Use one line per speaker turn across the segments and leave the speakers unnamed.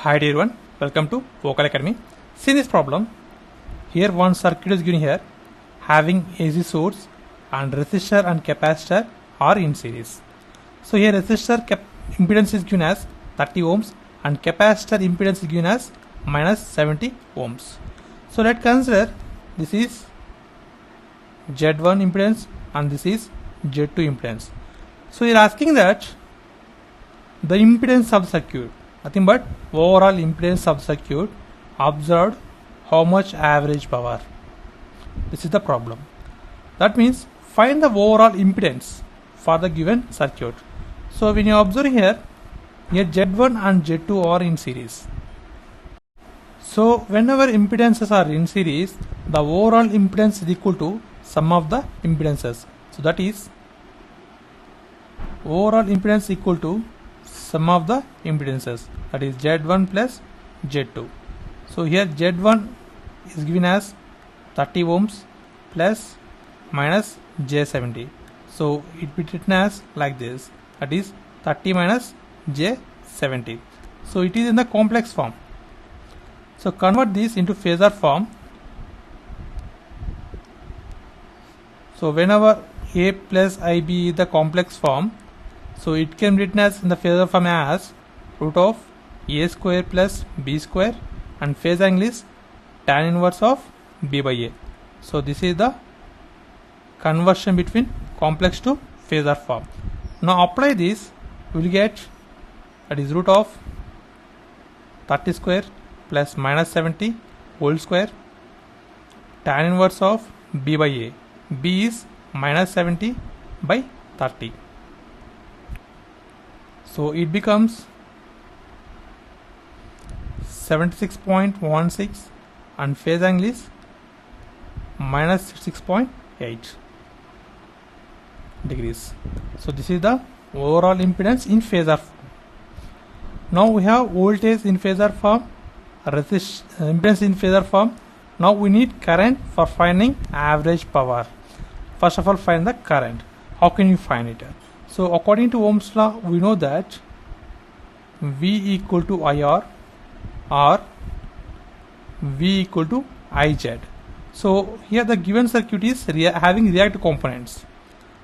Hi dear everyone, welcome to Vocal Academy. See this problem. Here one circuit is given here having AC source and resistor and capacitor are in series. So here resistor impedance is given as 30 ohms and capacitor impedance is given as minus 70 ohms. So let's consider this is Z1 impedance and this is Z2 impedance. So you're asking that the impedance of the circuit, nothing but overall impedance of circuit observed how much average power. This is the problem. That means find the overall impedance for the given circuit. So when you observe here Z1 and Z2 are in series. So whenever impedances are in series, the overall impedance is equal to sum of the impedances. So that is overall impedance equal to sum of the impedances, that is Z1 plus Z2. So here Z1 is given as 30 ohms plus minus J70. So it be written as like this, that is 30 minus J70. So it is in the complex form. So convert this into phasor form. So whenever A plus IB is the complex form, so it can be written as in the phasor form as root of A square plus B square and phase angle is tan inverse of B by A. So this is the conversion between complex to phasor form. Now apply this, we will get, that is root of 30 square plus minus 70 whole square tan inverse of B by A. B is minus 70 by 30. So it becomes 76.16 and phase angle is minus 6.8 degrees. So this is the overall impedance in phasor form. Now we have voltage in phasor form, impedance in phasor form. Now we need current for finding average power. First of all, find the current. How can you find it? So according to Ohm's law, we know that V equal to IR or V equal to IZ. So here the given circuit is having reactive components.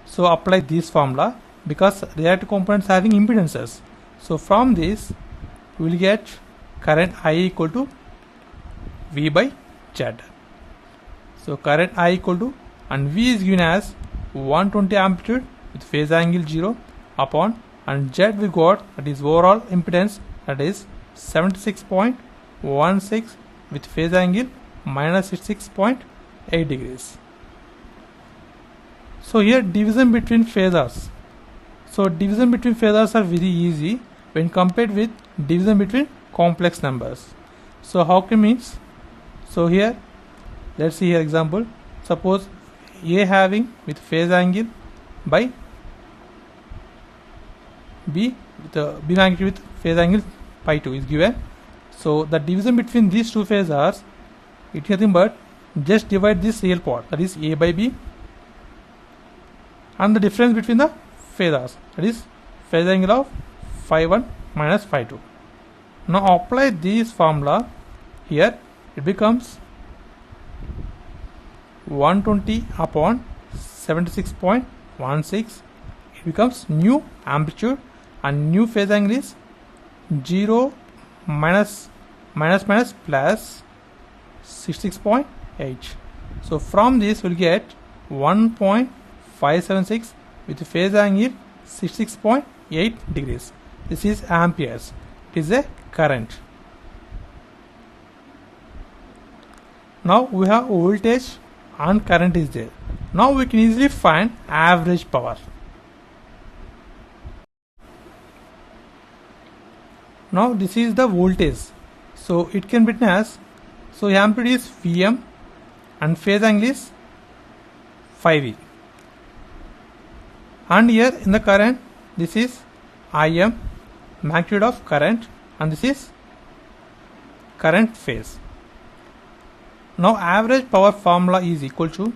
So apply this formula because reactive components having impedances. So from this we will get current I equal to V by Z. So current I equal to, and V is given as 120 amplitude with phase angle 0 upon, and Z we got, that is overall impedance, that is 76.16 with phase angle minus 6.8 degrees. So here division between phasors. So division between phasors are very easy when compared with division between complex numbers. So how can means? So here let's see here example. Suppose A having with phase angle by B with B magnitude with phase angle pi 2 is given. So the division between these two phasors, it is nothing but just divide this real part, that is A by B, and the difference between the phasors, that is phase angle of phi 1 minus phi 2. Now apply this formula here, it becomes 120 upon 76.16. It becomes new amplitude and new phase angle is 0 minus plus 66.8. So from this we'll get 1.576 with phase angle 66.8 degrees. This is amperes. It is a current. Now we have voltage and current is there. Now we can easily find average power. Now this is the voltage. So it can be written as, so amplitude is Vm and phase angle is phi V. And here in the current, this is Im, magnitude of current, and this is current phase. Now average power formula is equal to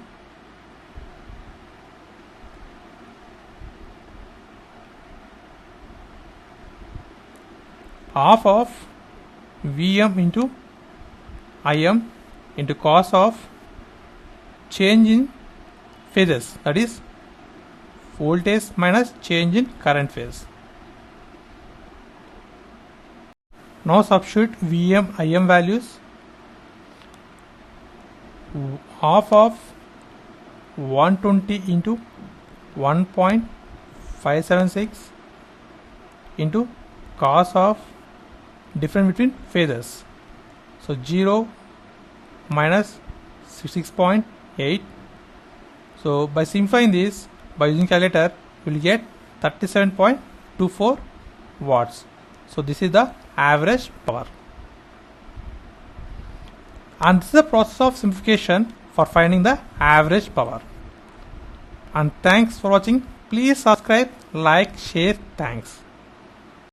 half of Vm into Im into cos of change in phases, that is voltage minus change in current phase. Now substitute Vm Im values. Half of 120 into 1.576 into cos of difference between phases. So 0 minus 66.8. So by simplifying this, by using calculator, you will get 37.24 watts. So this is the average power. And this is the process of simplification for finding the average power. And thanks for watching. Please subscribe, like, share. Thanks.